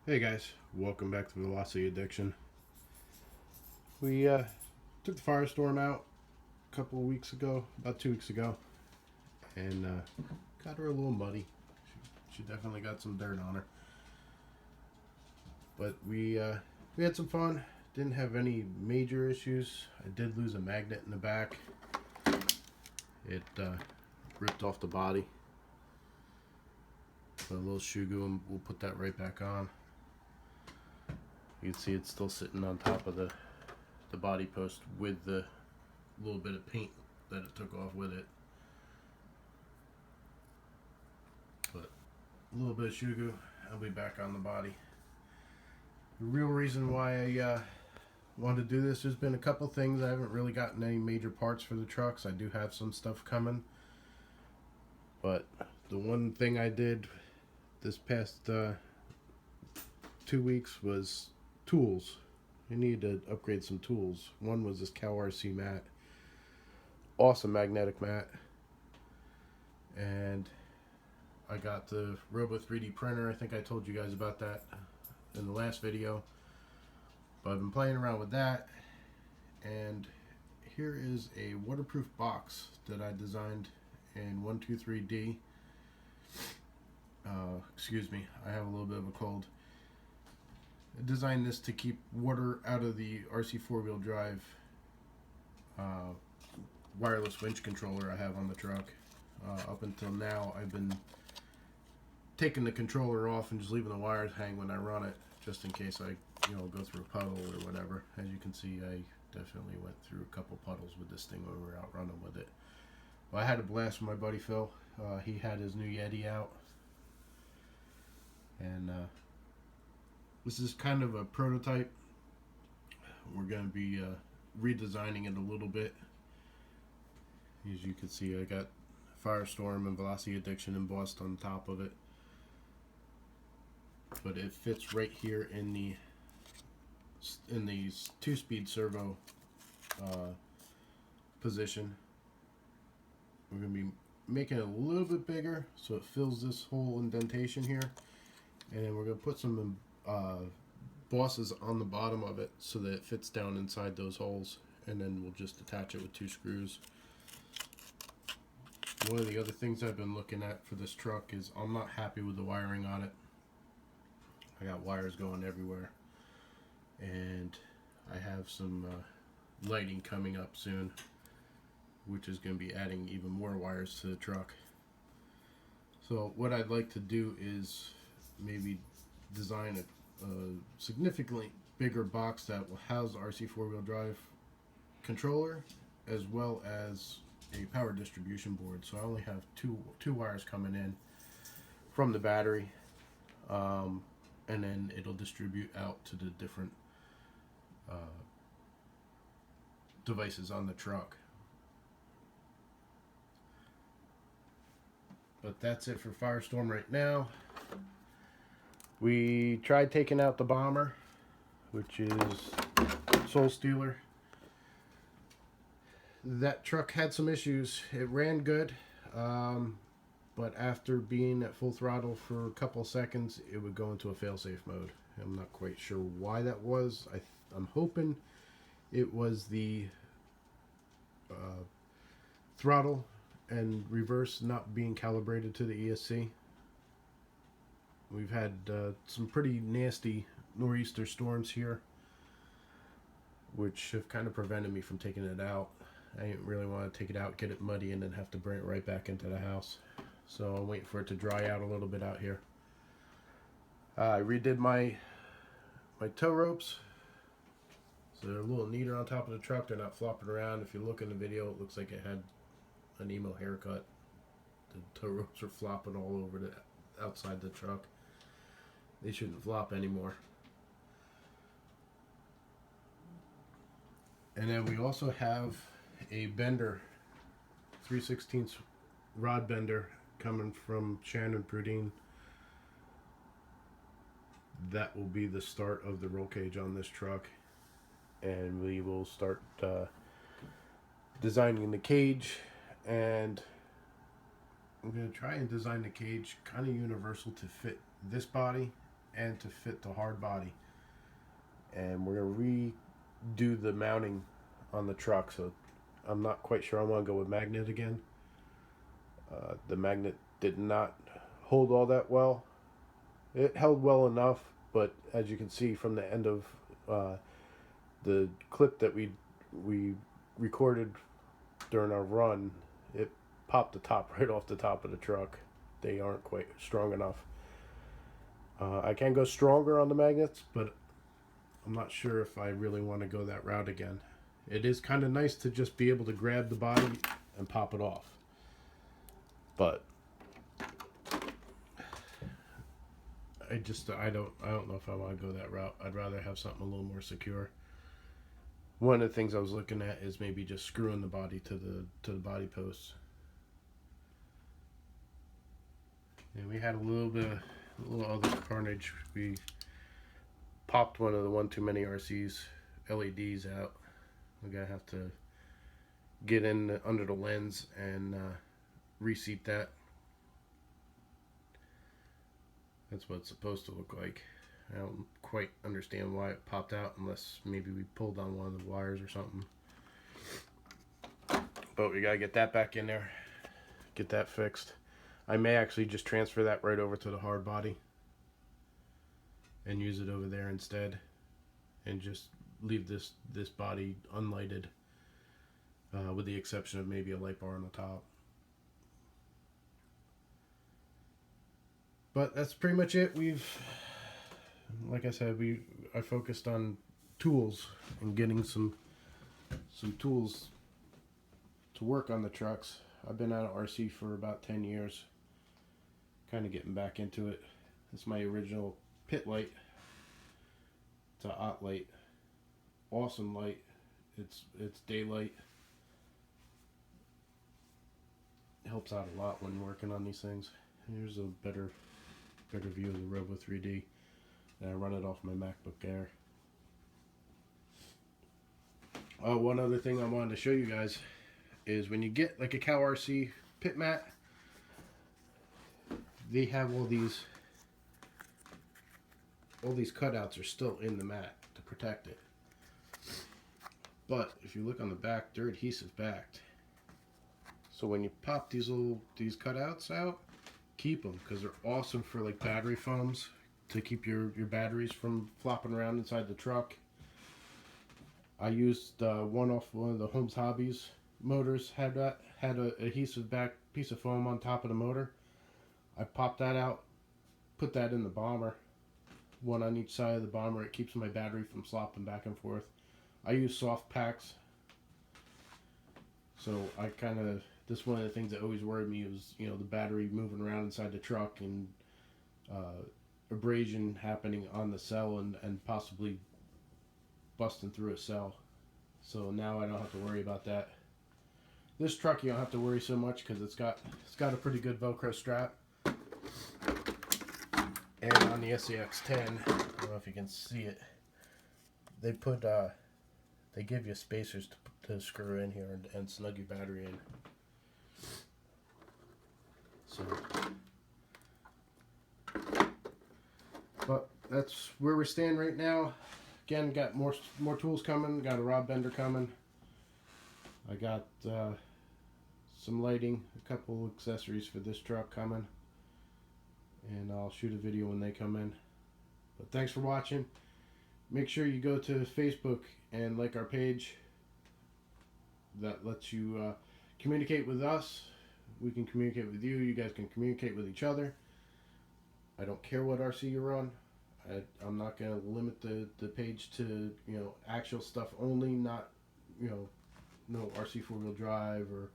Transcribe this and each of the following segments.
Hey guys, welcome back to Velocity Addiction. We took the firestorm out a couple of weeks ago, about 2 weeks ago, and got her a little muddy. She definitely got some dirt on her, but we had some fun. Didn't have any major issues. I did lose a magnet in the back. It ripped off the body. Put a little shoe glue and we'll put that right back on. You can see it's still sitting on top of the body post with the little bit of paint that it took off with it. But a little bit of shoe glue, I'll be back on the body. The real reason why I wanted to do this, there's been a couple things. I haven't really gotten any major parts for the trucks. I do have some stuff coming. But the one thing I did this past 2 weeks was tools. I need to upgrade some tools. One was this CowRC mat. Awesome magnetic mat. And I got the ROBO3d printer. I think I told you guys about that in the last video. But I've been playing around with that. And here is a waterproof box that I designed in ROBO3d. Excuse me, I have a little bit of a cold. I designed this to keep water out of the RC four-wheel drive wireless winch controller I have on the truck. Up until now, I've been taking the controller off and just leaving the wires hang when I run it, just in case I, go through a puddle or whatever. As you can see, I definitely went through a couple puddles with this thing when we were out running with it. Well, I had a blast with my buddy Phil. He had his new Yeti out, and this is kind of a prototype. We're going to be redesigning it a little bit. As you can see, I got Firestorm and Velocity Addiction embossed on top of it. But it fits right here in the 2-speed servo position. We're going to be making it a little bit bigger so it fills this whole indentation here. And then we're going to put some bosses on the bottom of it so that it fits down inside those holes, and then we'll just attach it with 2 screws. One of the other things I've been looking at for this truck is I'm not happy with the wiring on it. I got wires going everywhere, and I have some lighting coming up soon, which is going to be adding even more wires to the truck. So what I'd like to do is maybe design a significantly bigger box that will house the RC four-wheel drive controller as well as a power distribution board. So I only have two wires coming in from the battery, and then it'll distribute out to the different devices on the truck. But that's it for Firestorm right now. We tried taking out the bomber, which is Soul Stealer. That truck had some issues. It ran good, but after being at full throttle for a couple seconds, it would go into a failsafe mode. I'm not quite sure why that was. I'm hoping it was the throttle and reverse not being calibrated to the ESC. We've had some pretty nasty nor'easter storms here, which have kind of prevented me from taking it out. I didn't really want to take it out, get it muddy, and then have to bring it right back into the house. So I'm waiting for it to dry out a little bit out here. I redid my tow ropes, so they're a little neater on top of the truck. They're not flopping around. If you look in the video, it looks like it had an emo haircut. The tow ropes are flopping all over the outside the truck. They shouldn't flop anymore. And then we also have a bender, 3/16 rod bender coming from Shannon Prudine. That will be the start of the roll cage on this truck, and we will start designing the cage. And I'm going to try and design the cage kind of universal to fit this body and to fit the hard body. And we're going to redo the mounting on the truck, so I'm not quite sure I want to go with magnet again. The magnet did not hold all that well. It held well enough, but as you can see from the end of the clip that we recorded during our run, it popped the top right off the top of the truck. They aren't quite strong enough. I can go stronger on the magnets, but I'm not sure if I really want to go that route again. It is kind of nice to just be able to grab the body and pop it off, but I don't know if I want to go that route. I'd rather have something a little more secure. One of the things I was looking at is maybe just screwing the body to the body posts. And we had a little other carnage. We popped one of the One Too Many RC's LEDs out. We're gonna have to get in under the lens and reseat that. That's what it's supposed to look like. I don't quite understand why it popped out, unless maybe we pulled on one of the wires or something. But we gotta get that back in there, get that fixed. I may actually just transfer that right over to the hard body and use it over there instead, and just leave this body unlighted, with the exception of maybe a light bar on the top. But that's pretty much it. Like I said, I focused on tools and getting some tools to work on the trucks. I've been out of RC for about 10 years, kind of getting back into it. This is my original pit light. It's a OT light, awesome light. It's daylight. It helps out a lot when working on these things. Here's a better view of the ROBO3d. And I run it off my MacBook Air. One other thing I wanted to show you guys is when you get like a CowRC pit mat, they have all these cutouts are still in the mat to protect it. But if you look on the back, they're adhesive backed. So when you pop these cutouts out, keep them, because they're awesome for like battery foams to keep your batteries from flopping around inside the truck. I used one of the Holmes Hobbies motors, had a adhesive back piece of foam on top of the motor. I popped that out, put that in the bomber, one on each side of the bomber. It keeps my battery from slopping back and forth. I use soft packs, so this is one of the things that always worried me was, the battery moving around inside the truck and abrasion happening on the cell and possibly busting through a cell. So now I don't have to worry about that. This truck you don't have to worry so much because it's got a pretty good Velcro strap. And on the SCX 10, I don't know if you can see it, they give you spacers to screw in here and snug your battery in. So, but that's where we stand right now. Again, got more tools coming. Got a rod bender coming. I got some lighting, a couple accessories for this truck coming, and I'll shoot a video when they come in. But thanks for watching. Make sure you go to Facebook and like our page. That lets you communicate with us. We can communicate with you. You guys can communicate with each other. I don't care what RC you're on. I'm not going to limit the page to Axial stuff only. Not no RC 4-wheel drive or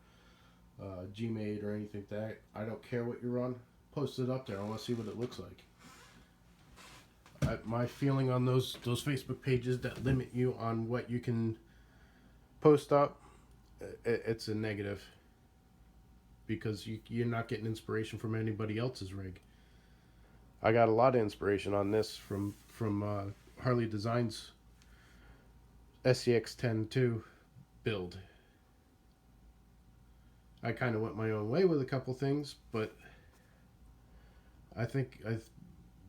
G-Made or anything like that. I don't care what you're on. Post it up there. I want to see what it looks like. My feeling on those Facebook pages that limit you on what you can post up, it's a negative, because you're not getting inspiration from anybody else's rig. I got a lot of inspiration on this from Harley Design's SCX 10.2 build. I kind of went my own way with a couple things, but I think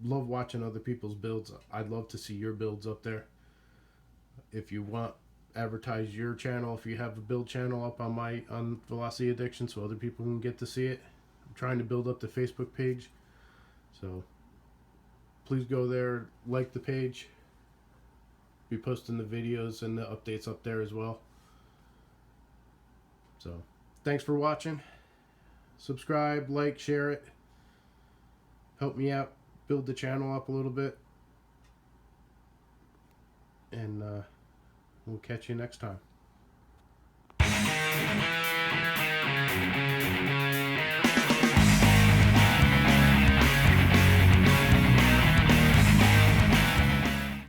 love watching other people's builds. I'd love to see your builds up there. If you want, advertise your channel. If you have a build channel up on Velocity Addiction, so other people can get to see it. I'm trying to build up the Facebook page, so please go there, like the page. Be posting the videos and the updates up there as well. So thanks for watching. Subscribe, like, share it. Help me out, build the channel up a little bit. And we'll catch you next time.